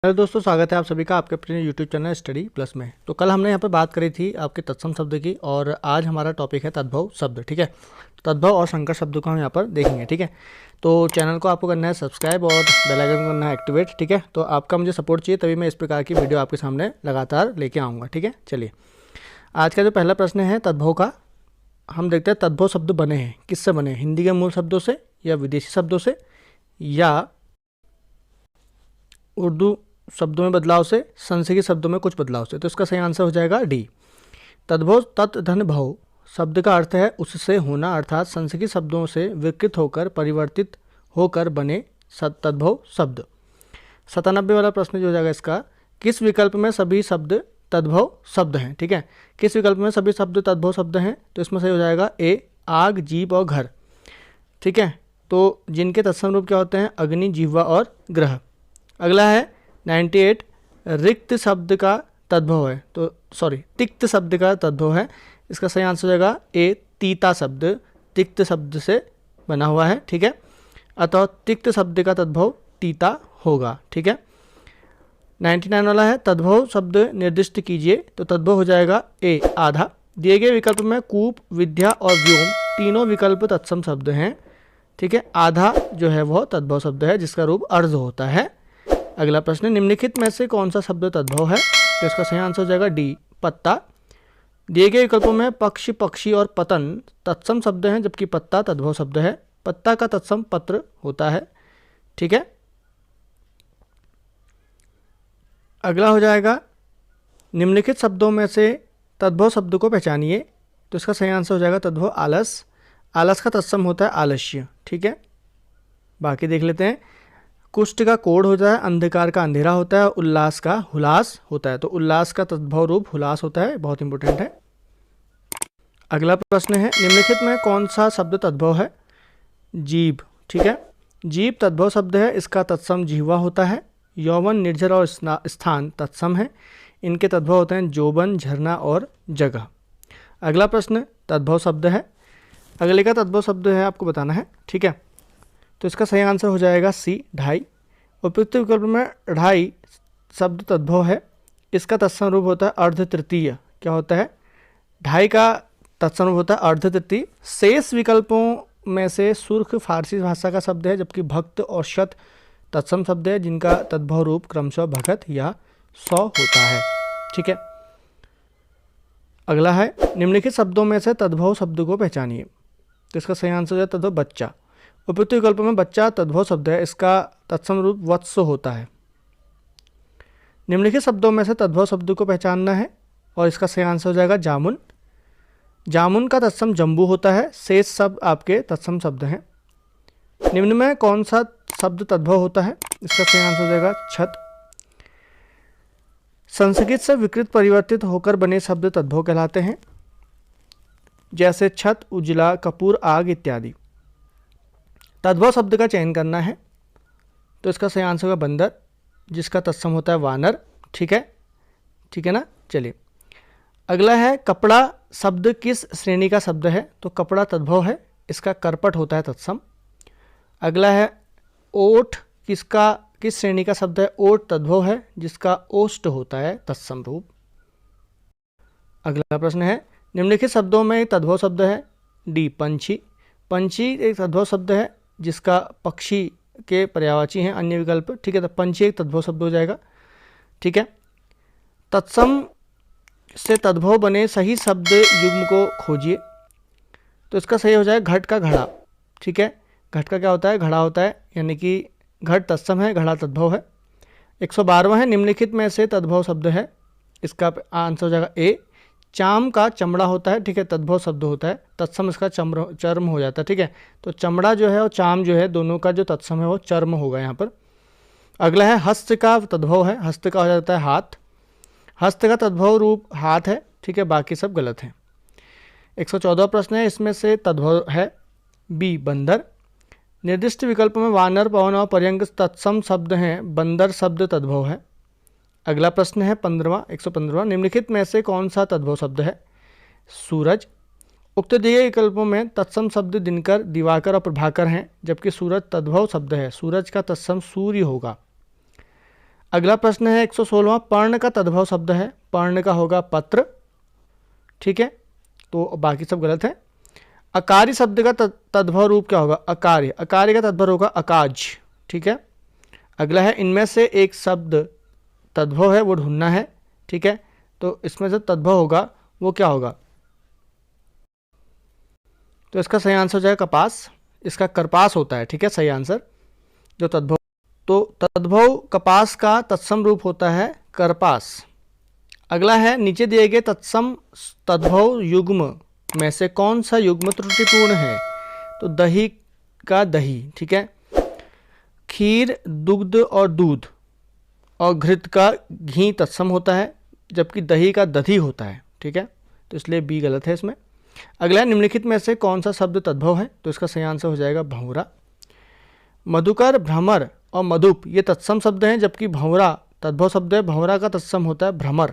Hello दोस्तों, स्वागत है आप सभी का आपके अपने यूट्यूब चैनल स्टडी प्लस में। तो कल हमने यहाँ पे बात करी थी आपके तत्सम शब्द की, और आज हमारा टॉपिक है तद्भव शब्द। ठीक है, तद्भव और संकर शब्द को हम यहाँ पर देखेंगे। ठीक है, तो चैनल को आपको करना है सब्सक्राइब और बेल आइकन करना है एक्टिवेट। ठीक है, तो आपका मुझे सपोर्ट चाहिए, तभी मैं इस प्रकार की वीडियो आपके सामने लगातार लेके आऊँगा। ठीक है, चलिए आज का जो पहला प्रश्न है तद्भव का, हम देखते हैं तद्भव शब्द बने हैं किससे बने हैं, हिंदी के मूल शब्दों से या विदेशी शब्दों से या उर्दू शब्दों में बदलाव से, संस्कृत शब्दों में कुछ बदलाव से। तो इसका सही आंसर हो जाएगा डी। तद्भव तत् धन भव शब्द का अर्थ है उससे होना, अर्थात संस्कृत शब्दों से विकृत होकर परिवर्तित होकर बने तद्भव शब्द। 97 वाला प्रश्न जो हो जाएगा इसका, किस विकल्प में सभी शब्द तद्भव शब्द हैं। ठीक है, किस विकल्प में सभी शब्द तद्भव शब्द हैं, तो इसमें सही हो जाएगा ए, आग, जीभ और घर। ठीक है, तो जिनके तत्सम रूप क्या होते हैं, अग्नि, जिह्वा और ग्रह। अगला है 98, रिक्त शब्द का तद्भव है, तो तिक्त शब्द का तद्भव है। इसका सही आंसर हो जाएगा ए, तीता शब्द तिक्त शब्द से बना हुआ है। ठीक है, अतः तिक्त शब्द का तद्भव तीता होगा। ठीक है, 99 वाला है तद्भव शब्द निर्दिष्ट कीजिए, तो तद्भव हो जाएगा ए, आधा। दिए गए विकल्प में कूप, विद्या और व्योम तीनों विकल्प तत्सम शब्द हैं। ठीक है, आधा जो है वह तद्भव शब्द है जिसका रूप अर्ध होता है। अगला प्रश्न, निम्नलिखित में से कौन सा शब्द तद्भव है, तो इसका सही आंसर हो जाएगा डी, पत्ता। दिए गए विकल्पों में पक्ष, पक्षी और पतन तत्सम शब्द हैं, जबकि पत्ता तद्भव शब्द है। पत्ता का तत्सम पत्र होता है। ठीक है, अगला हो जाएगा निम्नलिखित शब्दों में से तद्भव शब्द को पहचानिए, तो इसका सही आंसर हो जाएगा तद्भव आलस। आलस का तत्सम होता है आलस्य। ठीक है, बाकी देख लेते हैं। कुष्ठ का कोढ़ होता है, अंधकार का अंधेरा होता है, उल्लास का हुलास होता है, तो उल्लास का तद्भव रूप हुलास होता है, बहुत इंपॉर्टेंट है। अगला प्रश्न है, निम्नलिखित में कौन सा शब्द तद्भव है, जीभ। ठीक है, जीभ तद्भव शब्द है, इसका तत्सम जिह्वा होता है। यौवन, निर्जर और स्थान तत्सम है, इनके तद्भव होते हैं जोबन, झरना और जगह। अगला प्रश्न तद्भव शब्द है, अगले का तद्भव शब्द है आपको बताना है। ठीक है, तो इसका सही आंसर हो जाएगा सी, ढाई। उपयुक्त विकल्प में ढाई शब्द तद्भव है, इसका तत्सम रूप होता है अर्ध तृतीय। क्या होता है, ढाई का तत्सम रूप होता है अर्ध तृतीय। शेष विकल्पों में से सुर्ख फारसी भाषा का शब्द है, जबकि भक्त और शत तत्सम शब्द है जिनका तद्भव रूप क्रमशः भगत या 100 होता है। ठीक है, अगला है निम्नलिखित शब्दों में से तद्भव शब्द को पहचानिए, तो इसका सही आंसर है तद्भव बच्चा। उपयुक्त विकल्प में बच्चा तद्भव शब्द है, इसका तत्सम रूप वत्स होता है। निम्नलिखित शब्दों में से तद्भव शब्द को पहचानना है, और इसका सही आंसर हो जाएगा जामुन। जामुन का तत्सम जम्बू होता है, शेष शब्द आपके तत्सम शब्द हैं। निम्न में कौन सा शब्द तद्भव होता है, इसका सही आंसर हो जाएगा छत। संस्कृत से विकृत परिवर्तित होकर बने शब्द तद्भव कहलाते हैं, जैसे छत, उजला, कपूर, आग इत्यादि। तद्भव शब्द का चयन करना है, तो इसका सही आंसर होगा बंदर, जिसका तत्सम होता है वानर। ठीक है ना। चलिए अगला है कपड़ा शब्द किस श्रेणी का शब्द है, तो कपड़ा तद्भव है, इसका करपट होता है तत्सम। अगला है ओठ किस श्रेणी का शब्द है, ओठ तद्भव है, जिसका ओष्ठ होता है तत्सम रूप। अगला प्रश्न है, निम्नलिखित शब्दों में तद्भव शब्द है डी, पंछी। पंछी एक तद्भव शब्द है जिसका पक्षी के पर्यायवाची हैं अन्य विकल्प। ठीक है, तो पंछी एक तद्भव शब्द हो जाएगा। ठीक है, तत्सम से तद्भव बने सही शब्द युग्म को खोजिए, तो इसका सही हो जाएगा घट का घड़ा। ठीक है, घट का क्या होता है, घड़ा होता है, यानी कि घट तत्सम है, घड़ा तद्भव है। 112वां है, निम्नलिखित में से तद्भव शब्द है, इसका आंसर हो जाएगा ए, चाम का चमड़ा होता है। ठीक है, तद्भव शब्द होता है, तत्सम इसका चर्म हो जाता है। ठीक है, तो चमड़ा जो है और चाम जो है दोनों का जो तत्सम है वो चर्म होगा यहाँ पर। अगला है हस्त का तद्भव है, हस्त का हो जाता है हाथ, हस्त का तद्भव रूप हाथ है। ठीक है, बाकी सब गलत है। 114 प्रश्न है, इसमें से तद्भव है बी, बंदर। निर्दिष्ट विकल्प में वानर, पवन और पर्यंक तत्सम शब्द हैं, बंदर शब्द तद्भव है। अगला प्रश्न है 115वां, निम्नलिखित में से कौन सा तद्भव शब्द है, सूरज। उक्त दिए विकल्पों में तत्सम शब्द दिनकर, दिवाकर और प्रभाकर हैं, जबकि सूरज तद्भव शब्द है, सूरज का तत्सम सूर्य होगा। अगला प्रश्न है 116वां, पर्ण का तद्भव शब्द है, पर्ण का होगा पत्र, ठीक है, तो बाकी सब गलत है। अकार्य शब्द का तद्भव रूप क्या होगा, अकार्य, अकार्य का तद्भव होगा अकाज, ठीक है। अगला है इनमें से एक शब्द तद्भव है वो ढूंढना है, ठीक है, तो इसमें से तद्भव होगा वो क्या होगा, तो इसका सही आंसर हो जाएगा कपास, इसका करपास होता है, ठीक है, सही आंसर जो तद्भव। तो तद्भव कपास का तत्सम रूप होता है करपास। अगला है नीचे दिए गए तत्सम तद्भव युग्म में से कौन सा युग्म त्रुटिपूर्ण है, तो दही का दही, ठीक है, खीर, दुग्ध और दूध और घृत का घी तत्सम होता है, जबकि दही का दधी होता है, ठीक है, तो इसलिए बी गलत है इसमें। अगला निम्नलिखित में से कौन सा शब्द तद्भव है, तो इसका सही आंसर हो जाएगा भंवरा। मधुकर, भ्रमर और मधुप ये तत्सम शब्द हैं, जबकि भंवरा तद्भव शब्द है, भंवरा का तत्सम होता है भ्रमर।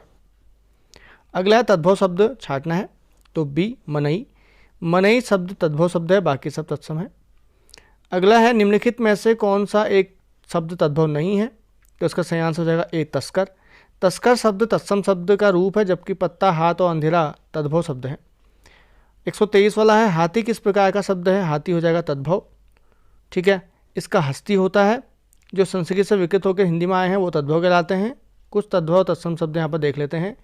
अगला है तद्भव शब्द छाटना है, तो बी मनई, मनई शब्द तद्भव शब्द है, बाकी सब तत्सम है। अगला है निम्नलिखित में से कौन सा एक शब्द तद्भव नहीं है, तो इसका सही आंसर हो जाएगा ए तस्कर। तस्कर शब्द तत्सम शब्द का रूप है, जबकि पत्ता, हाथ और अंधेरा तद्भव शब्द है। 123 वाला है हाथी किस प्रकार का शब्द है, हाथी हो जाएगा तद्भव, ठीक है, इसका हस्ती होता है, जो संस्कृत से विकृत होकर हिंदी में आए हैं वो तद्भव कहलाते हैं। कुछ तद्भव तत्सम शब्द यहाँ पर देख लेते हैं।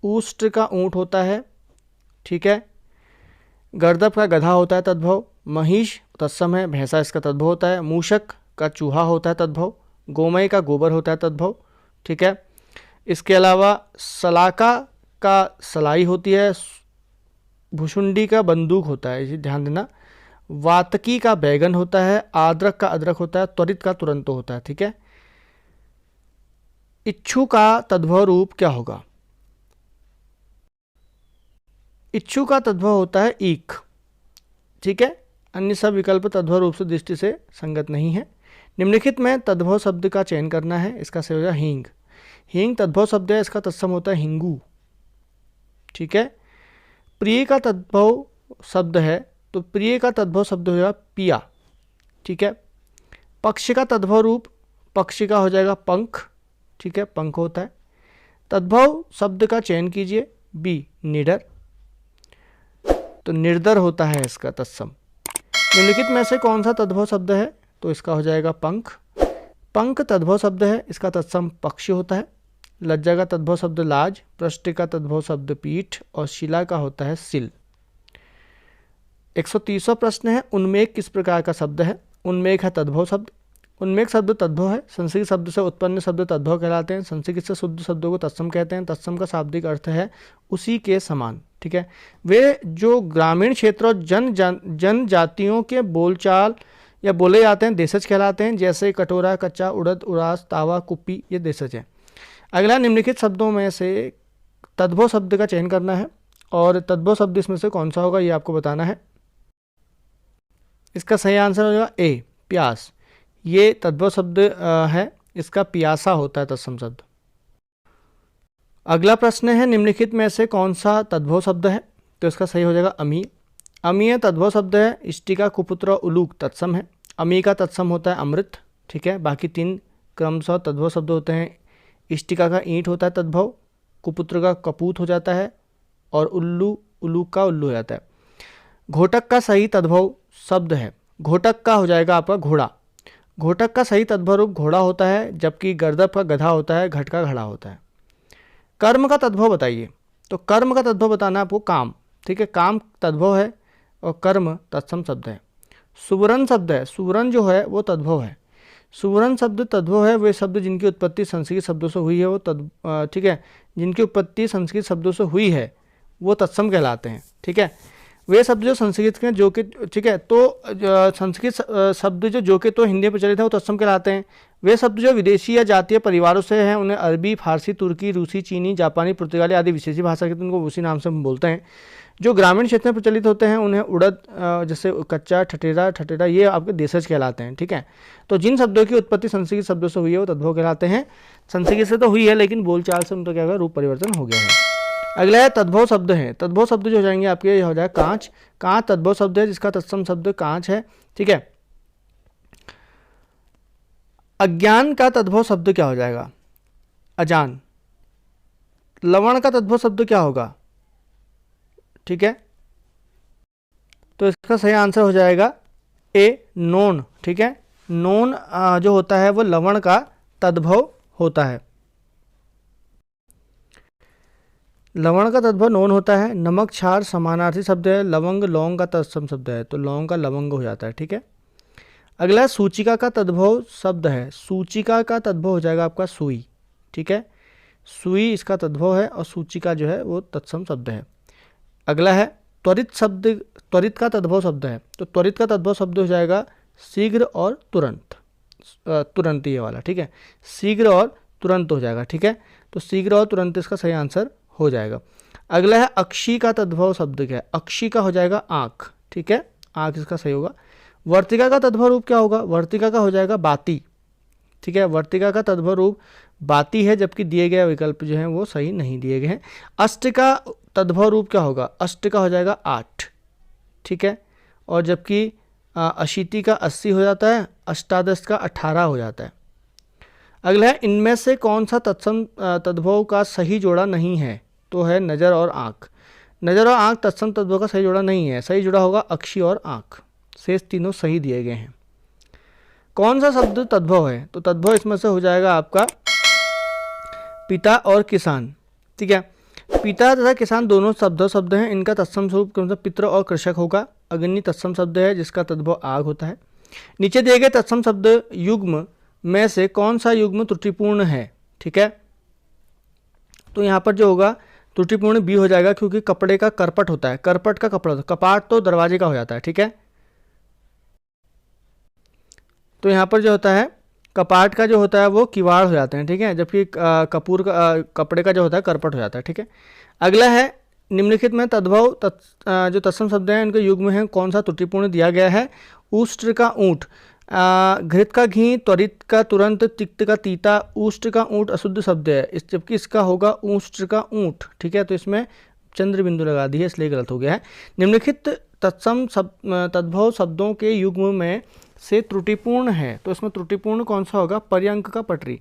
ऊष्ट का ऊँट होता है, ठीक है, गर्दभ का गधा होता है तद्भव, महिष तत्सम है, भैंसा इसका तद्भव होता है, मूषक का चूहा होता है तद्भव, गोमय का गोबर होता है तद्भव, ठीक है। इसके अलावा सलाका का सलाई होती है, भुषुंडी का बंदूक होता है, इसे ध्यान देना, वातकी का बैगन होता है, आद्रक का अदरक होता है, त्वरित का तुरंत होता है, ठीक है। इच्छु का तद्भव रूप क्या होगा, इच्छु का तद्भव होता है ईख, ठीक है, अन्य सब विकल्प तद्भव रूप से दृष्टि से संगत नहीं है। निम्नलिखित में तद्भव शब्द का चयन करना है, इसका सही होगा हींग, हींग तद्भव शब्द है, इसका तत्सम होता है हिंगू, ठीक है। प्रिय का तद्भव शब्द है, तो प्रिय का तद्भव शब्द हो जाएगा पिया, ठीक है। पक्ष का तद्भव रूप, पक्षी का हो जाएगा पंख, ठीक है, पंख होता है। तद्भव शब्द का चयन कीजिए, बी निडर, तो निर्दर होता है इसका तत्सम। निम्नलिखित में से कौन सा तद्भव शब्द है, तो इसका हो जाएगा पंख, पंख तद्भव शब्द है, इसका तत्सम पक्षी होता है। लज्जा का तद्भव शब्द लाज, पृष्ठ का तद्भव शब्द पीठ और शिला का होता है सिल। 130वां प्रश्न है उन्मेष किस प्रकार का शब्द है, उन्मेष है तद्भव शब्द, उन्मेष शब्द तद्भव है, संस्कृत शब्द से उत्पन्न शब्द तद्भव कहलाते हैं, संस्कृत से शुद्ध शब्दों को तत्सम कहते हैं, तत्सम का शाब्दिक अर्थ है उसी के समान, ठीक है। वे जो ग्रामीण क्षेत्र और जनजातियों के बोलचाल या बोले जाते हैं देशज कहलाते हैं, जैसे कटोरा, कच्चा, उड़द, उड़ास, तावा, कुप्पी ये देशज है। अगला निम्नलिखित शब्दों में से तद्भव शब्द का चयन करना है और तद्भव शब्द इसमें से कौन सा होगा ये आपको बताना है। इसका सही आंसर हो जाएगा ए प्यास, ये तद्भव शब्द है, इसका पियासा होता है तत्सम शब्द। अगला प्रश्न है निम्नलिखित में से कौन सा तद्भव शब्द है, तो इसका सही हो जाएगा अमीय, अमीय तद्भव शब्द है, इष्टिका, कुपुत्र और उलूक तत्सम है, अमी का तत्सम होता है अमृत, ठीक है। बाकी तीन क्रमशः तद्भव शब्द होते हैं, इष्टिका का ईंट होता है तद्भव, कुपुत्र का कपूत हो जाता है और उल्लूक का उल्लू हो जाता है। घोटक का सही तद्भव शब्द है, घोटक का हो जाएगा आपका घोड़ा, घोटक का सही तद्भव रूप घोड़ा होता है, जबकि गर्दभ का गधा होता है, घट का घड़ा होता है। कर्म का तद्भव बताइए, तो कर्म का तद्भव बताना है आपको काम, ठीक है, काम तद्भव है और कर्म तत्सम शब्द है। सुवर्ण शब्द है, सुवर्ण जो है वो तद्भव है, सुवर्ण शब्द तद्भव है, वे शब्द जिनकी उत्पत्ति संस्कृत शब्दों से हुई है वो ठीक है, जिनकी उत्पत्ति संस्कृत शब्दों से हुई है वो तत्सम कहलाते हैं, ठीक है। वे शब्द जो संस्कृत के जो कि, ठीक है, तो संस्कृत शब्द जो कि तो हिंदी में प्रचलित है वो तत्सम कहलाते हैं। वे शब्द जो विदेशी या जातीय परिवारों से हैं उन्हें अरबी, फारसी, तुर्की, रूसी, चीनी, जापानी, पुर्तगाली आदि विदेशी भाषा के उनको उसी नाम से हम बोलते हैं। जो ग्रामीण क्षेत्र में प्रचलित होते हैं उन्हें उड़द, जैसे कच्चा, ठटेरा ये आपके देशज कहलाते हैं, ठीक है। तो जिन शब्दों की उत्पत्ति संस्कृत शब्दों से हुई है वो तद्भव कहलाते हैं। संस्कृत से तो हुई है लेकिन बोलचाल से उनका क्या होगा, रूप परिवर्तन हो गया है। अगला है तद्भव शब्द है, तद्भव शब्द जो हो जाएंगे आपके ये हो जाएगा कांच, कांच तद्भव शब्द है जिसका तत्सम शब्द कांच है, ठीक है। अज्ञान का तद्भव शब्द क्या हो जाएगा? अजान। लवण का तद्भव शब्द क्या होगा? ठीक है, तो इसका सही आंसर हो जाएगा ए, नोन। ठीक है, नोन जो होता है वो लवण का तद्भव होता है। लवण का तद्भव नोन होता है। नमक, क्षार समानार्थी शब्द है। लवंग लौंग का तत्सम शब्द है, तो लौंग का लवंग हो जाता है। ठीक है, अगला सूचिका का तद्भव शब्द है। सूचिका का तद्भव हो जाएगा आपका सुई। ठीक है, सुई इसका तद्भव है और सूचिका जो है वो तत्सम शब्द है। अगला है त्वरित शब्द। त्वरित का तद्भव शब्द है, तो त्वरित का तद्भव शब्द हो जाएगा शीघ्र और तुरंत। तुरंत ये वाला। ठीक है, शीघ्र और तुरंत हो जाएगा। ठीक है, तो शीघ्र और तुरंत इसका सही आंसर हो जाएगा। अगला है अक्षी का तद्भव शब्द क्या है? अक्षी का हो जाएगा आँख। ठीक है, आँख इसका सही होगा। वर्तिका का तद्भव रूप क्या होगा? वर्तिका का हो जाएगा बाती। ठीक है, वर्तिका का तद्भव रूप बाती है, जबकि दिए गए विकल्प जो हैं वो सही नहीं दिए गए हैं। अष्ट का तद्भव रूप क्या होगा? अष्ट का हो जाएगा 8। ठीक है, और जबकि अशीति का 80 हो जाता है, अष्टादश का 18 हो जाता है। अगला है इनमें से कौन सा तत्सम तद्भव का सही जोड़ा नहीं है? तो है नज़र और आँख। नज़र और आँख तत्सम तद्भव का सही जोड़ा नहीं है। सही जोड़ा होगा अक्षी और आँख। शेष तीनों सही दिए गए हैं। कौन सा शब्द तद्भव है? तो तद्भव इसमें से हो जाएगा आपका पिता और किसान। ठीक है, पिता तथा किसान दोनों शब्द हैं। इनका तत्सम स्वरूप कौन सा? पितृ और कृषक होगा। अग्नि तत्सम शब्द है जिसका तद्भव आग होता है। नीचे दिए गए तत्सम शब्द युग्म में से कौन सा युग्म त्रुटिपूर्ण है? ठीक है, तो यहाँ पर जो होगा त्रुटिपूर्ण बी हो जाएगा, क्योंकि कपड़े का करपट होता है। करपट का कपड़ा, कपाट तो दरवाजे का हो जाता है। ठीक है, तो यहाँ पर जो होता है कपाट का जो होता है वो किवाड़ हो जाते हैं। ठीक है, जबकि कपूर का कपड़े का जो होता है करपट हो जाता है। ठीक है, अगला है निम्नलिखित में तद्भव जो तत्सम शब्द हैं इनके युग्म हैं कौन सा त्रुटिपूर्ण दिया गया है? उष्ट्र का ऊँट, घृत का घी, त्वरित का तुरंत, तिक्त का तीता, उष्ट्र का ऊँट अशुद्ध शब्द है, जबकि इसका होगा उष्ट्र का ऊँट। ठीक है, तो इसमें चंद्र बिंदु लगा दी है इसलिए गलत हो गया है। निम्नलिखित तत्सम तद्भव शब्दों के युग्म में से त्रुटिपूर्ण है, तो इसमें त्रुटिपूर्ण कौन सा होगा? पर्यंक का पटरी।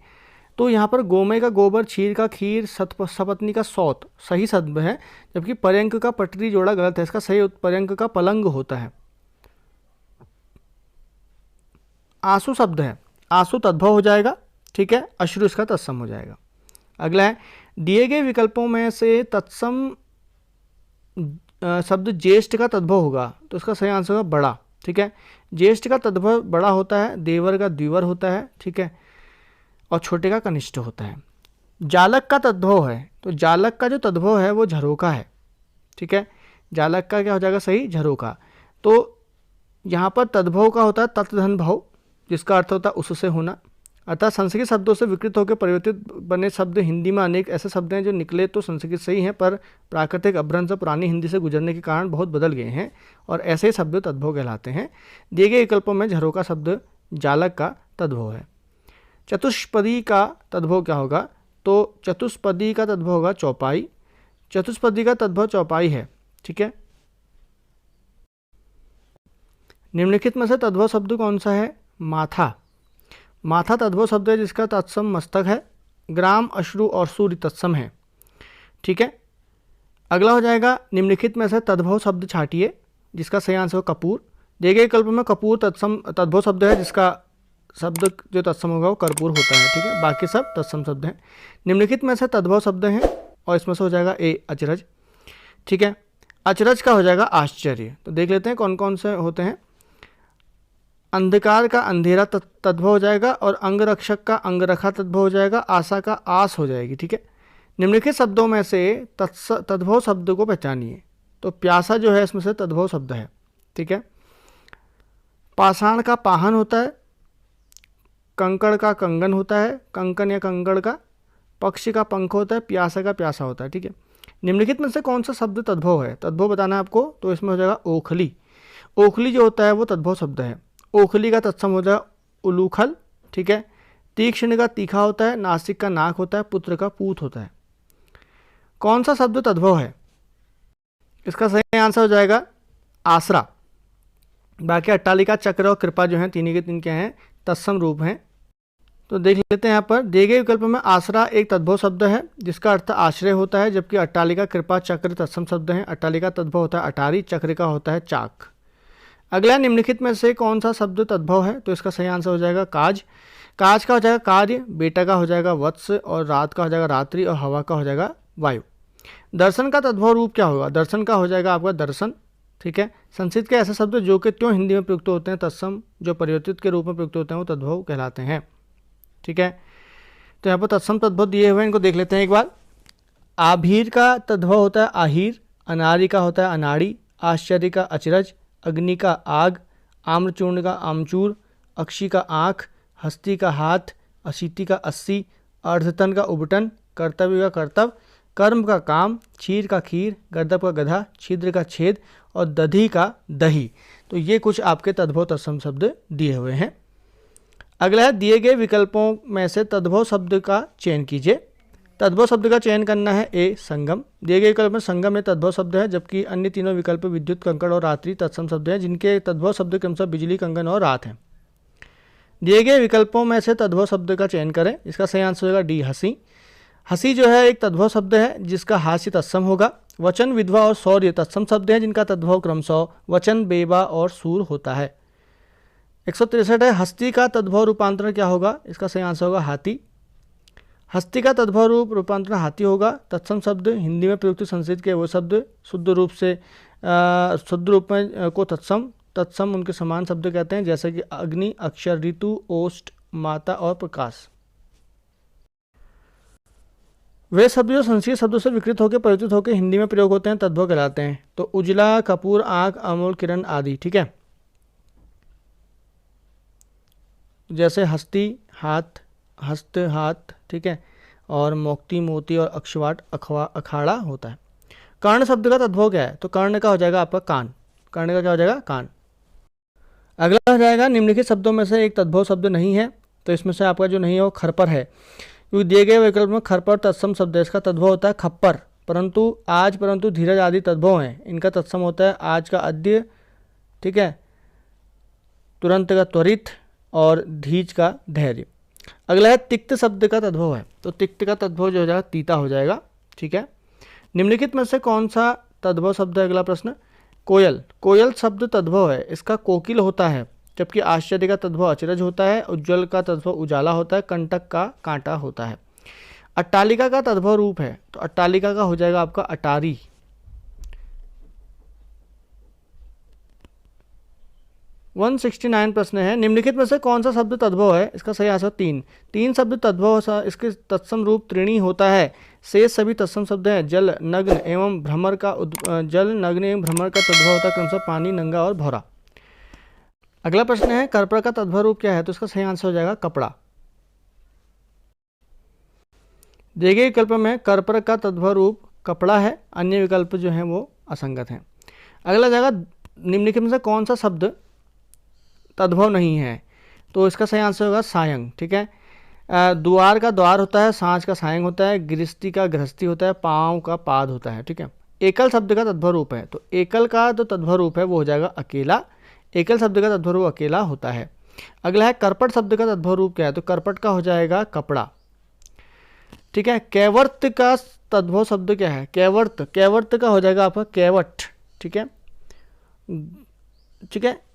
तो यहाँ पर गोमय का गोबर, क्षीर का खीर, सपत्नी का सौत सही शब्द है, जबकि पर्यंक का पटरी जोड़ा गलत है। इसका सही पर्यंक का पलंग होता है। आंसू शब्द है, आंसू तद्भव हो जाएगा। ठीक है, अश्रु इसका तत्सम हो जाएगा। अगला है दिए गए विकल्पों में से तत्सम शब्द ज्येष्ठ का तद्भव होगा, तो इसका सही आंसर होगा बड़ा। ठीक है, ज्येष्ठ का तद्भव बड़ा होता है, देवर का द्विवर होता है। ठीक है, और छोटे का कनिष्ठ होता है। जालक का तद्भव है, तो जालक का जो तद्भव है वो झरोका है। ठीक है, जालक का क्या हो जाएगा? सही झरोका। तो यहाँ पर तद्भव का होता है तत्धन भव, जिसका अर्थ होता है उससे होना। अतः संस्कृत शब्दों से विकृत होकर परिवर्तित बने शब्द हिंदी में अनेक ऐसे शब्द हैं जो निकले तो संस्कृत से ही हैं, पर प्राकृतिक अपभ्रंश पुरानी हिंदी से गुजरने के कारण बहुत बदल गए हैं, और ऐसे शब्द तद्भव कहलाते हैं। दिए गए विकल्पों में झरोका शब्द जालक का तद्भव है। चतुष्पदी का तद्भव क्या होगा? तो चतुष्पदी का तद्भव होगा चौपाई। चतुष्पदी का तद्भव चौपाई है। ठीक है, निम्नलिखित में से तद्भव शब्द कौन सा है? माथा। माथा तद्भव शब्द है जिसका तत्सम मस्तक है। ग्राम, अश्रु और सूर्य तत्सम है। ठीक है, अगला हो जाएगा निम्नलिखित में से तद्भव शब्द छाटिए, जिसका सही आंसर हो कपूर। दिए गए विकल्प में कपूर तद्भव शब्द है, जिसका शब्द जो तत्सम होगा वो कर्पूर होता है। ठीक है, बाकी सब तत्सम शब्द हैं। निम्नलिखित में से तद्भव शब्द हैं और इसमें से हो जाएगा ए अचरज। ठीक है, अचरज का हो जाएगा आश्चर्य। तो देख लेते हैं कौन कौन से होते हैं। अंधकार का अंधेरा तद्भव हो जाएगा, और अंगरक्षक का अंगरखा तद्भव हो जाएगा। आशा का आस हो जाएगी। ठीक है, निम्नलिखित शब्दों में से तद्भव शब्द को पहचानिए। तो प्यासा जो है इसमें से तद्भव शब्द है। ठीक है, पाषाण का पाहन होता है, कंकड़ का कंगन होता है, कंकन या कंगड़ का, पक्षी का पंख होता है, प्यासा का प्यासा होता है। ठीक है, निम्नलिखित में से कौन सा शब्द तद्भव है? तद्भव बताना है आपको, तो इसमें हो जाएगा ओखली। ओखली जो होता है वो तद्भव शब्द है। ओखली का तत्सम होता है उलूखल। ठीक है, तीक्ष्ण का तीखा होता है, नासिक का नाक होता है, पुत्र का पूत होता है। कौन सा शब्द तद्भव है? इसका सही आंसर हो जाएगा आसरा। बाकी अट्टालिका, चक्र और कृपा जो हैं तीन के तीन क्या हैं? तत्सम रूप हैं। तो देख लेते हैं यहाँ पर दिए गए विकल्प में आसरा एक तद्भव शब्द है जिसका अर्थ आश्रय होता है, जबकि अट्टालिका कृपा चक्र तत्सम शब्द है। अट्टालिका तद्भव होता है अटारी, चक्र का होता है चाक। अगला निम्नलिखित में से कौन सा शब्द तद्भव है, तो इसका सही आंसर हो जाएगा काज। काज का हो जाएगा कार्य, बेटा का हो जाएगा वत्स, और रात का हो जाएगा रात्रि, और हवा का हो जाएगा वायु। दर्शन का तद्भव रूप क्या होगा, दर्शन का हो जाएगा आपका दर्शन। ठीक है, संस्कृत के ऐसे शब्द जो कि त्यों हिंदी में प्रयुक्त होते हैं तत्सम जो परिवर्तित के रूप में प्रयुक्त होते हैं वो तद्भव कहलाते हैं। ठीक है, तो यहाँ पर तत्सम तद्भव दिए हुए हैं, इनको देख लेते हैं एक बार। आभीर का तद्भव होता है आहीर, अनारी का होता है अनाड़ी, आश्चर्य का अचरज, अग्नि का आग, आम्रचूर्ण का आमचूर, अक्षी का आँख, हस्ती का हाथ, अशीति का अस्सी, अर्धतन का उबटन, कर्तव्य का कर्तव्य, कर्म का काम, क्षीर का खीर, गर्दभ का गधा, छिद्र का छेद, और दधी का दही। तो ये कुछ आपके तद्भव तत्सम शब्द दिए हुए हैं। अगला है दिए गए विकल्पों में से तद्भव शब्द का चयन कीजिए। तद्भव शब्द का चयन करना है ए संगम। दिए गए विकल्प में संगम में तद्भव शब्द है, जबकि अन्य तीनों विकल्प विद्युत, कंकड़ और रात्रि तत्सम शब्द हैं जिनके तद्भव शब्द क्रमशः बिजली, कंगन और रात हैं। दिए गए विकल्पों में से तद्भव शब्द का चयन करें। इसका सही आंसर होगा डी हंसी। हंसी जो है एक तद्भव शब्द है जिसका हास्य तत्सम होगा। वचन, विधवा और शौर्य तत्सम शब्द हैं जिनका तद्भव क्रमशः वचन, बेवा और सूर होता है। 163 है हस्ती का तद्भव रूपांतरण क्या होगा, इसका सही आंसर होगा हाथी। हस्ती का तद्भव रूप रूपांतरण हाथी होगा। तत्सम शब्द हिंदी में प्रयुक्त संस्कृत के वो शब्द शुद्ध रूप में को तत्सम उनके समान शब्द कहते हैं, जैसे कि अग्नि, अक्षर, ऋतु, ओष्ठ, माता और प्रकाश। वे शब्द जो संस्कृत शब्दों से विकृत होकर परिवर्तित होकर हिंदी में प्रयोग होते हैं तद्भव कहलाते हैं। तो उजला, कपूर, आंख, अमोल, किरण आदि। ठीक है, जैसे हस्ती हाथ, हस्त हाथ। ठीक है, और मोक्ति मोती और अक्षवाट अखाड़ा होता है। कर्ण शब्द का तद्भव क्या है, तो कर्ण का हो जाएगा आपका कान। कर्ण का क्या हो जाएगा कान। अगला हो जाएगा निम्नलिखित शब्दों में से एक तद्भव शब्द नहीं है, तो इसमें से आपका जो नहीं है वो खरपर है, क्योंकि दिए गए विकल्प में खरपर तत्सम शब्द है, इसका तद्भव होता है खप्पर। परंतु आज, परंतु, धीरज आदि तद्भव हैं, इनका तत्सम होता है आज का अद्य। ठीक है, तुरंत का त्वरित और धीज का धैर्य। अगला है तिक्त शब्द का तद्भव है, तो तिक्त का तद्भव जो हो जाएगा तीता हो जाएगा। ठीक है, निम्नलिखित में से कौन सा तद्भव शब्द है, अगला प्रश्न। कोयल, कोयल शब्द तद्भव है, इसका कोकिल होता है, जबकि आश्चर्य का तद्भव अचरज होता है, उज्ज्वल का तद्भव उजाला होता है, कंटक का कांटा होता है। अट्टालिका का तद्भव रूप है, तो अट्टालिका का हो जाएगा आपका अटारी। वन 169 प्रश्न है निम्नलिखित में से कौन सा शब्द तद्भव है, इसका सही आंसर तीन शब्द तद्भव, इसके तत्सम रूप त्रिणी होता है। शेष सभी तत्सम शब्द हैं। जल, नग्न एवं भ्रमर का तद्भव होता है क्रमशः पानी, नंगा और भौरा। अगला प्रश्न है कर्पर का तद्भव रूप क्या है, तो इसका सही आंसर हो जाएगा कपड़ा। दिए गए विकल्प में कर्पर का तद्भव रूप कपड़ा है, अन्य विकल्प जो हैं वो असंगत हैं। अगला जाएगा निम्नलिखित में से कौन सा शब्द तद्भव नहीं है, तो इसका सही आंसर होगा सायं। ठीक है, द्वार का द्वार होता है, सांझ का सायं होता है, गृहस्थी का गृहस्थी होता है, पाँव का पाद होता है। ठीक है, एकल शब्द का तद्भव रूप है, तो एकल का जो तद्भव रूप है वो हो जाएगा अकेला। एकल शब्द का तद्भव रूप अकेला होता है। अगला है करपट शब्द का तद्भव रूप क्या है, तो करपट का हो जाएगा कपड़ा। ठीक है, कैवर्त का तद्भव शब्द क्या है, कैवर्त का हो जाएगा आपका कैवट। ठीक है, ठीक है,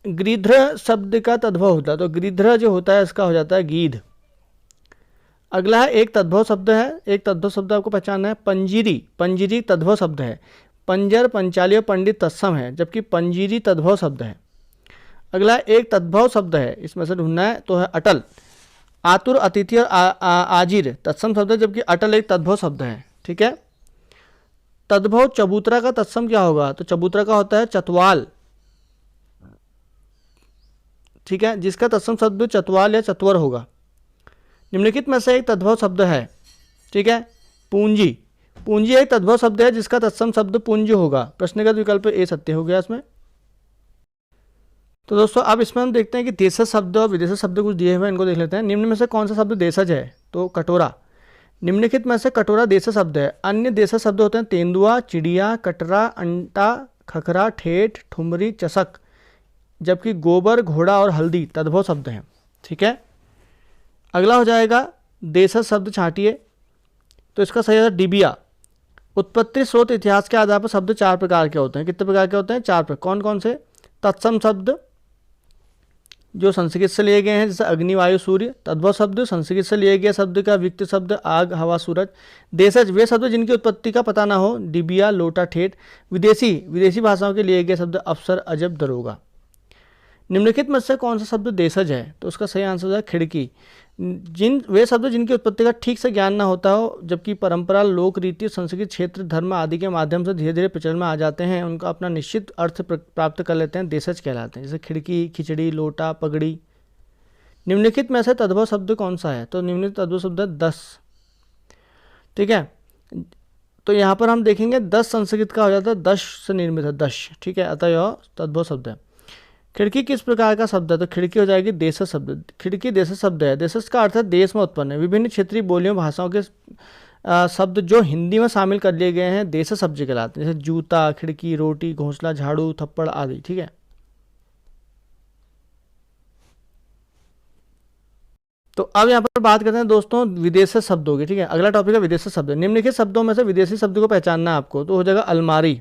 गृध्र शब्द का तद्भव होता है, तो गृध्र जो होता है इसका हो जाता है गीध। अगला है एक तद्भव शब्द है, एक तद्भव शब्द आपको पहचानना है पंजीरी तद्भव शब्द है। पंजर, पंचाली और पंडित तत्सम है, जबकि पंजीरी तद्भव शब्द है। अगला एक तद्भव शब्द है, इसमें से ढूंढना है, तो है अटल। आतुर, अतिथि और आजिर तत्सम शब्द है, जबकि अटल एक तद्भव शब्द है। ठीक है, तद्भव चबूतरा का तत्सम क्या होगा, तो चबूतरा का होता है चतवाल। ठीक है, जिसका तत्सम शब्द चतवाल या चतवर होगा। निम्नलिखित में से एक तद्भव शब्द है। ठीक है, पूंजी एक तद्भव शब्द है जिसका तत्सम शब्द पुंज होगा। प्रश्नगत विकल्प ए सत्य हो गया इसमें। तो दोस्तों अब इसमें हम देखते हैं कि देशज शब्द और विदेशज शब्द कुछ दिए हुए हैं, इनको देख लेते हैं। निम्न में से कौन सा शब्द देशज है, तो कटोरा। निम्नलिखित में से कटोरा देशज शब्द है। अन्य देशज शब्द होते हैं तेंदुआ, चिड़िया, कटरा, अंटा, खखरा, ठेठ, ठुमरी, चषक, जबकि गोबर, घोड़ा और हल्दी तद्भव शब्द हैं। ठीक है, अगला हो जाएगा देशज शब्द छांटिए, तो इसका सही है डिबिया। उत्पत्ति स्रोत इतिहास के आधार पर शब्द 4 प्रकार के होते हैं। कितने प्रकार के होते हैं? 4 प्रकार। कौन कौन से? तत्सम शब्द जो संस्कृत से लिए गए हैं, जैसे अग्नि वायु सूर्य। तद्भव शब्द संस्कृत से लिए गए शब्द का विक्त शब्द आग हवा सूरज। देशज वे शब्द जिनकी उत्पत्ति का पता ना हो, डिबिया लोटा ठेठ। विदेशी विदेशी भाषाओं के लिए गए शब्द अफसर अजब दरोगा। निम्नलिखित में से कौन सा शब्द देशज है? तो उसका सही आंसर है खिड़की। वे शब्द जिनकी उत्पत्ति का ठीक से ज्ञान ना होता हो, जबकि परंपरा लोक रीति संस्कृत क्षेत्र धर्म आदि के माध्यम से धीरे धीरे प्रचलन में आ जाते हैं, उनका अपना निश्चित अर्थ प्राप्त कर लेते हैं, देशज कहलाते हैं। जैसे खिड़की, खिचड़ी, लोटा, पगड़ी। निम्नलिखित में से तद्भव शब्द कौन सा है? तो निम्नलिखित तद्भव शब्द है दस। ठीक है, तो यहाँ पर हम देखेंगे 10 संस्कृत का हो जाता है, 10 से निर्मित है, 10। ठीक है, अतः यह तद्भव शब्द है। खिड़की किस प्रकार का शब्द है? तो खिड़की हो जाएगी देशज शब्द। खिड़की देशज शब्द है। देशज का अर्थ है देश में उत्पन्न है। विभिन्न क्षेत्रीय बोलियों भाषाओं के शब्द जो हिंदी में शामिल कर लिए गए हैं देशज शब्द कहलाते हैं, जैसे जूता, खिड़की, रोटी, घोंसला, झाड़ू, थप्पड़ आदि। ठीक है, तो अब यहाँ पर बात करते हैं दोस्तों विदेशी शब्दों की। ठीक है, अगला टॉपिक है विदेशी शब्द। निम्नलिखित शब्दों में से विदेशी शब्द को पहचानना है आपको, तो हो जाएगा अलमारी।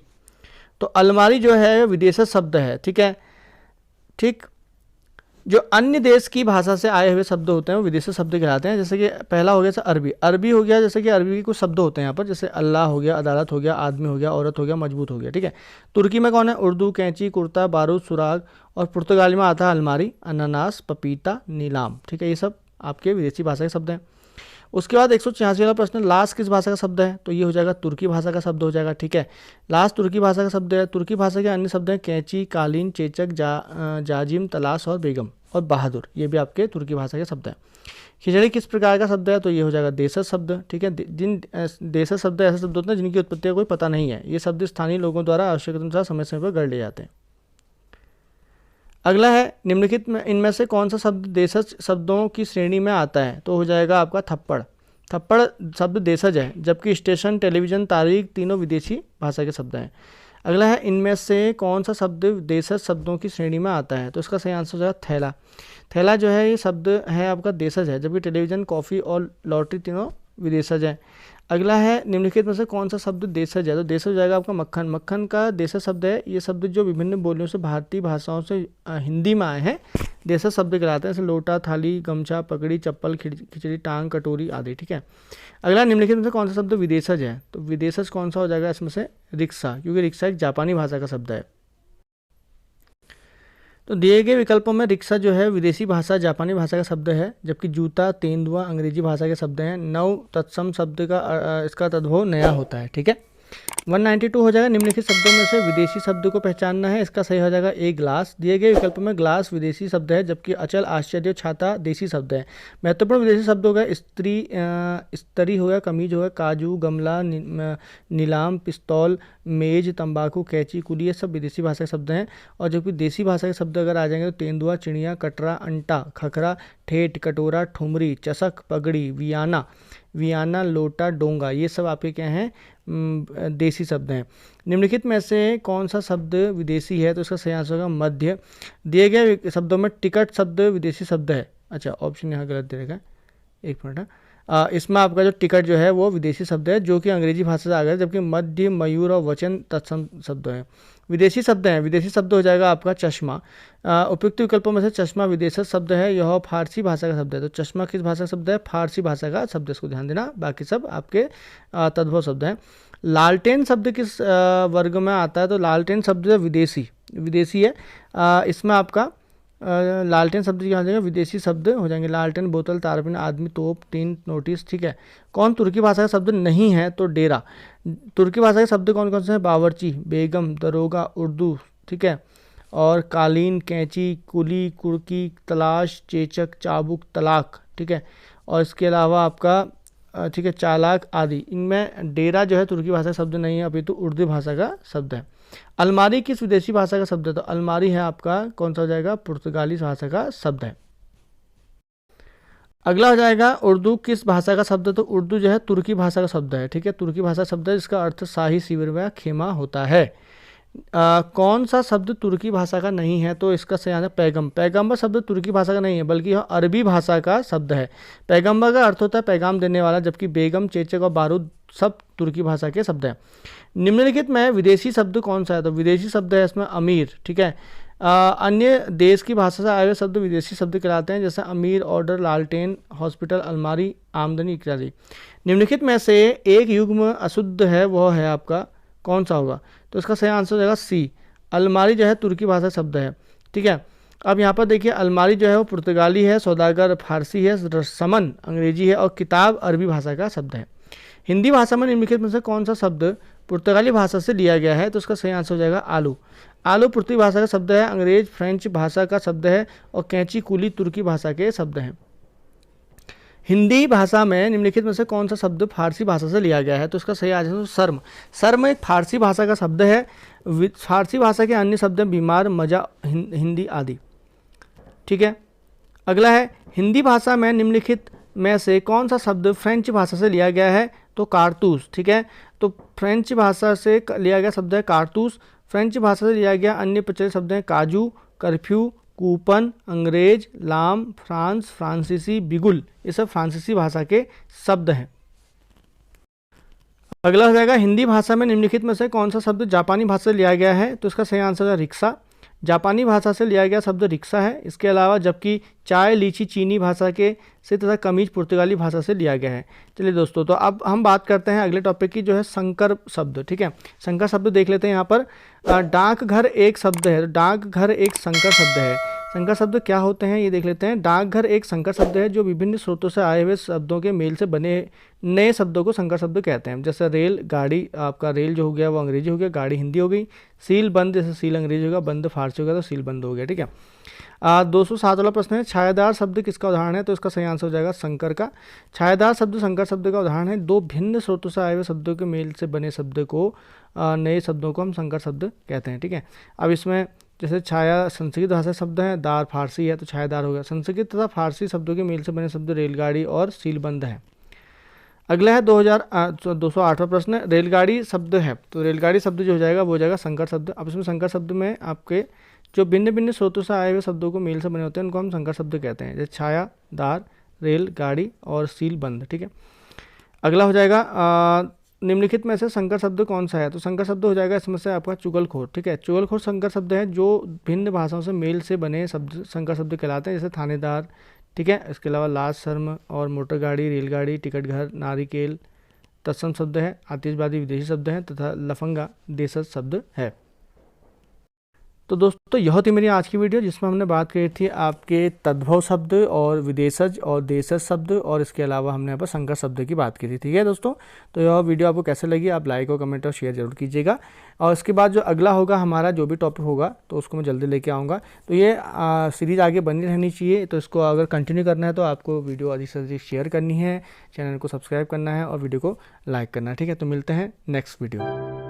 तो अलमारी जो है विदेशी शब्द है। ठीक है, ठीक, जो अन्य देश की भाषा से आए हुए शब्द होते हैं वो विदेशी शब्द कहलाते हैं। जैसे कि पहला हो गया जैसे अरबी। अरबी हो गया, जैसे कि अरबी के कुछ शब्द होते हैं यहाँ पर, जैसे अल्लाह हो गया, अदालत हो गया, आदमी हो गया, औरत हो गया, मजबूत हो गया। ठीक है, तुर्की में कौन है? उर्दू, कैंची, कुर्ता, बारूद, सुराग। और पुर्तगाली में आता है अलमारी, अनानास, पपीता, नीलाम। ठीक है, ये सब आपके विदेशी भाषा के शब्द हैं। उसके बाद 186 वाला प्रश्न, लाश किस भाषा का शब्द है? तो ये हो जाएगा तुर्की भाषा का शब्द हो जाएगा। ठीक है, लाश तुर्की भाषा का शब्द है। तुर्की भाषा के अन्य शब्द हैं कैंची, कालीन, चेचक, जाजिम, तलाश और बेगम और बहादुर। ये भी आपके तुर्की भाषा के शब्द हैं। खिचड़ी किस प्रकार का शब्द है? तो ये हो जाएगा देशज शब्द। ठीक है, जिन देशज शब्द ऐसे शब्द होते हैं जिनकी उत्पत्ति का कोई पता नहीं है, ये शब्द स्थानीय लोगों द्वारा आवश्यकता अनुसार समय समय पर गढ़ लिए जाते हैं। अगला है निम्नलिखित में इनमें से कौन सा शब्द देशज शब्दों की श्रेणी में आता है? तो हो जाएगा आपका थप्पड़। थप्पड़ शब्द देशज है, जबकि स्टेशन, टेलीविजन, तारीख तीनों विदेशी भाषा के शब्द हैं। अगला है इनमें से कौन सा शब्द देशज शब्दों की श्रेणी में आता है? तो इसका सही आंसर हो जाएगा थैला। थैला जो है ये शब्द है आपका देशज है, जबकि टेलीविजन, कॉफ़ी और लॉटरी तीनों विदेशज हैं। अगला है निम्नलिखित में से कौन सा शब्द देशज है? तो देशज हो जाएगा आपका मक्खन। मक्खन का देशज शब्द है। ये शब्द जो विभिन्न बोलियों से भारतीय भाषाओं से हिंदी में आए हैं देशज शब्द कहलाते हैं, जैसे लोटा, थाली, गमछा, पगड़ी, चप्पल, खिचड़ी, टांग, कटोरी आदि। ठीक है, अगला निम्नलिखित में से कौन सा शब्द विदेशज है? तो विदेशज कौन सा हो जाएगा इसमें से? रिक्शा, क्योंकि रिक्शा एक जापानी भाषा का शब्द है। तो दिए गए विकल्पों में रिक्शा जो है विदेशी भाषा जापानी भाषा का शब्द है, जबकि जूता, तेंदुआ अंग्रेजी भाषा के शब्द हैं। नव तत्सम शब्द का इसका तद्भव नया होता है। ठीक है, 192 हो जाएगा। निम्नलिखित शब्दों में से विदेशी शब्द को पहचानना है, इसका सही हो जाएगा एक ग्लास। दिए गए विकल्प में ग्लास विदेशी शब्द है, जबकि अचल, आश्चर्य, छाता देसी शब्द है। महत्वपूर्ण विदेशी शब्द हो गया स्त्री हो गया, कमीज हो गया, काजू, गमला, नीलाम, पिस्तौल, मेज, तंबाकू, कैंची, कुली, ये सब विदेशी भाषा के शब्द हैं। और जबकि देसी भाषा के शब्द अगर आ जाएंगे तो तेंदुआ, चिड़िया, कटरा, अंटा, खखरा, ठेठ, कटोरा, ठुमरी, चषक, पगड़ी, वियाना, लोटा, डोंगा, ये सब आपके क्या हैं? देसी शब्द हैं। निम्नलिखित में से कौन सा शब्द विदेशी है? तो इसका सही आंसर होगा मध्य। दिए गए शब्दों में टिकट शब्द विदेशी शब्द है। अच्छा, ऑप्शन यहाँ गलत दे रखा है, एक मिनट। इसमें आपका जो टिकट जो है वो विदेशी शब्द है, जो कि अंग्रेजी भाषा से आ गया, जबकि मध्य, मयूर और वचन तत्सम शब्द हैं। विदेशी शब्द हैं। विदेशी शब्द हो जाएगा आपका चश्मा। उपयुक्त विकल्पों में से चश्मा विदेशी शब्द है, यह फारसी भाषा का शब्द है। तो चश्मा किस भाषा का शब्द है? फारसी भाषा का शब्द, इसको ध्यान देना। बाकी सब आपके तद्भव शब्द हैं। लालटेन शब्द किस वर्ग में आता है? तो लालटेन शब्द विदेशी है। इसमें आपका लालटेन शब्द क्या हो जाएगा? विदेशी शब्द हो जाएंगे। लालटेन, बोतल, तारपीन, आदमी, तोप, टीन, नोटिस। ठीक है, कौन तुर्की भाषा का शब्द नहीं है? तो डेरा। तुर्की भाषा के शब्द कौन कौन से हैं? बावर्ची, बेगम, दरोगा, उर्दू। ठीक है, और कालीन, कैंची, कुली, कुर्की, तलाश, चेचक, चाबुक, तलाक। ठीक है, और इसके अलावा आपका ठीक है चालाक आदि। इनमें डेरा जो है तुर्की भाषा का शब्द नहीं है, अपितु उर्दू भाषा का शब्द है। अलमारी किस विदेशी भाषा का शब्द है? तो अलमारी है आपका कौन सा हो जाएगा? पुर्तगाली भाषा का शब्द है। अगला हो जाएगा उर्दू किस भाषा का शब्द है? तो उर्दू जो है तुर्की भाषा का शब्द है। ठीक है, तुर्की भाषा शब्द है जिसका अर्थ शाही शिविर व खेमा होता है। कौन सा शब्द तुर्की भाषा का नहीं है? तो इसका सही आंसर पैगम। पैगंबर शब्द तुर्की भाषा का नहीं है, बल्कि यह अरबी भाषा का शब्द है। पैगंबर का अर्थ होता है पैगाम देने वाला, जबकि बेगम, चेचक और बारूद सब तुर्की भाषा के शब्द हैं। निम्नलिखित में विदेशी शब्द कौन सा है? तो विदेशी शब्द है इसमें अमीर, ठीक है। अन्य देश की भाषा से आए हुए शब्द विदेशी शब्द कहलाते हैं, जैसे अमीर, ऑर्डर, लालटेन, हॉस्पिटल, अलमारी, आमदनी इत्यादि। निम्नलिखित में से एक युग्म अशुद्ध है, वह है आपका कौन सा होगा? तो इसका सही आंसर हो जाएगा सी, अलमारी जो है तुर्की भाषा शब्द है, ठीक है। अब यहाँ पर देखिए अलमारी जो है वो पुर्तगाली है, सौदागर फारसी है, समन अंग्रेजी है और किताब अरबी भाषा का शब्द है। हिंदी भाषा में निम्नलिखित में से कौन सा शब्द पुर्तगाली भाषा से लिया गया है? तो उसका सही आंसर हो जाएगा आलू। आलू पुर्तगाली भाषा का शब्द है, अंग्रेज फ्रेंच भाषा का शब्द है और कैंची कुली तुर्की भाषा के शब्द हैं। हिंदी भाषा में निम्नलिखित में से कौन सा शब्द फारसी भाषा से लिया गया है? तो इसका सही आंसर शर्म। शर्म एक फारसी भाषा का शब्द है। फारसी भाषा के अन्य शब्द हैं बीमार, मजा, हिंदी आदि, ठीक है। अगला है हिंदी भाषा में निम्नलिखित में से कौन सा शब्द फ्रेंच भाषा से लिया गया है? तो कारतूस, ठीक है। तो फ्रेंच भाषा से लिया गया शब्द है कारतूस। फ्रेंच भाषा से लिया गया अन्य प्रचलित शब्द हैं काजू, कर्फ्यू, कूपन, अंग्रेज, लाम, फ्रांस, फ्रांसीसी, बिगुल, ये सब फ्रांसीसी भाषा के शब्द हैं। अगला हो जाएगा हिंदी भाषा में निम्नलिखित में से कौन सा शब्द जापानी भाषा से लिया गया है? तो इसका सही आंसर है रिक्शा। जापानी भाषा से लिया गया शब्द रिक्शा है। इसके अलावा जबकि चाय, लीची चीनी भाषा के से तथा कमीज पुर्तगाली भाषा से लिया गया है। चलिए दोस्तों, तो अब हम बात करते हैं अगले टॉपिक की, जो है संकर शब्द, ठीक है। संकर शब्द देख लेते हैं यहाँ पर। डाकघर एक शब्द है, डाकघर एक संकर शब्द है। संकर शब्द क्या होते हैं ये देख लेते हैं। डाकघर एक संकर शब्द है जो विभिन्न स्रोतों से आए हुए शब्दों के मेल से बने नए शब्दों को संकर शब्द कहते हैं। जैसे रेल, गाड़ी, आपका रेल जो हो गया वो अंग्रेजी हो गया, गाड़ी हिंदी हो गई। सील बंद, जैसे सील अंग्रेजी होगा, बंद फारसी होगा तो सील बंद हो गया, ठीक है। 207 वाला प्रश्न है, छायादार शब्द किसका उदाहरण है? तो इसका सही आंसर हो जाएगा संकर का। छायादार शब्द संकर शब्द का उदाहरण है। दो भिन्न स्रोतों से आए हुए शब्दों के मेल से बने शब्द को नए शब्दों को हम संकर शब्द कहते हैं, ठीक है। अब इसमें जैसे छाया संस्कृत भाषा शब्द है, दार फारसी है तो छायादार हो गया। संस्कृत तथा फारसी शब्दों के मेल से बने शब्द रेलगाड़ी और सीलबंद है। अगला है 208वां प्रश्न, रेलगाड़ी शब्द है तो रेलगाड़ी शब्द जो हो जाएगा वो हो जाएगा संकर शब्द। अब इसमें संकर शब्द में आपके जो भिन्न भिन्न स्रोतों से आए हुए शब्दों को मेल से बने होते हैं उनको हम संकर शब्द कहते हैं, जैसे छाया, दार, रेल, गाड़ी और सीलबंद, ठीक है। अगला हो जाएगा निम्नलिखित में से संकर शब्द कौन सा है? तो संकर शब्द हो जाएगा इसमें से आपका चुगलखोर, ठीक है। चुगलखोर संकर शब्द है जो भिन्न भाषाओं से मेल से बने शब्द संकर शब्द कहलाते हैं, जैसे थानेदार, ठीक है। इसके अलावा लाज, शर्म और मोटर गाड़ी, रेलगाड़ी, टिकट घर, नारिकेल तत्सम शब्द है। आतिशबाजी विदेशी शब्द है तथा लफंगा देशज शब्द है। तो दोस्तों यह थी मेरी आज की वीडियो जिसमें हमने बात करी थी आपके तद्भव शब्द और विदेशज और देशज शब्द, और इसके अलावा हमने यहाँ पर संकर शब्द की बात की थी, ठीक है दोस्तों। तो यह वीडियो आपको कैसे लगी आप लाइक और कमेंट और शेयर जरूर कीजिएगा। और इसके बाद जो अगला होगा हमारा जो भी टॉपिक होगा तो उसको मैं जल्दी लेके आऊँगा। तो ये सीरीज़ आगे बनी रहनी चाहिए, तो इसको अगर कंटिन्यू करना है तो आपको वीडियो अधिक से अधिक शेयर करनी है, चैनल को सब्सक्राइब करना है और वीडियो को लाइक करना है, ठीक है। तो मिलते हैं नेक्स्ट वीडियो में।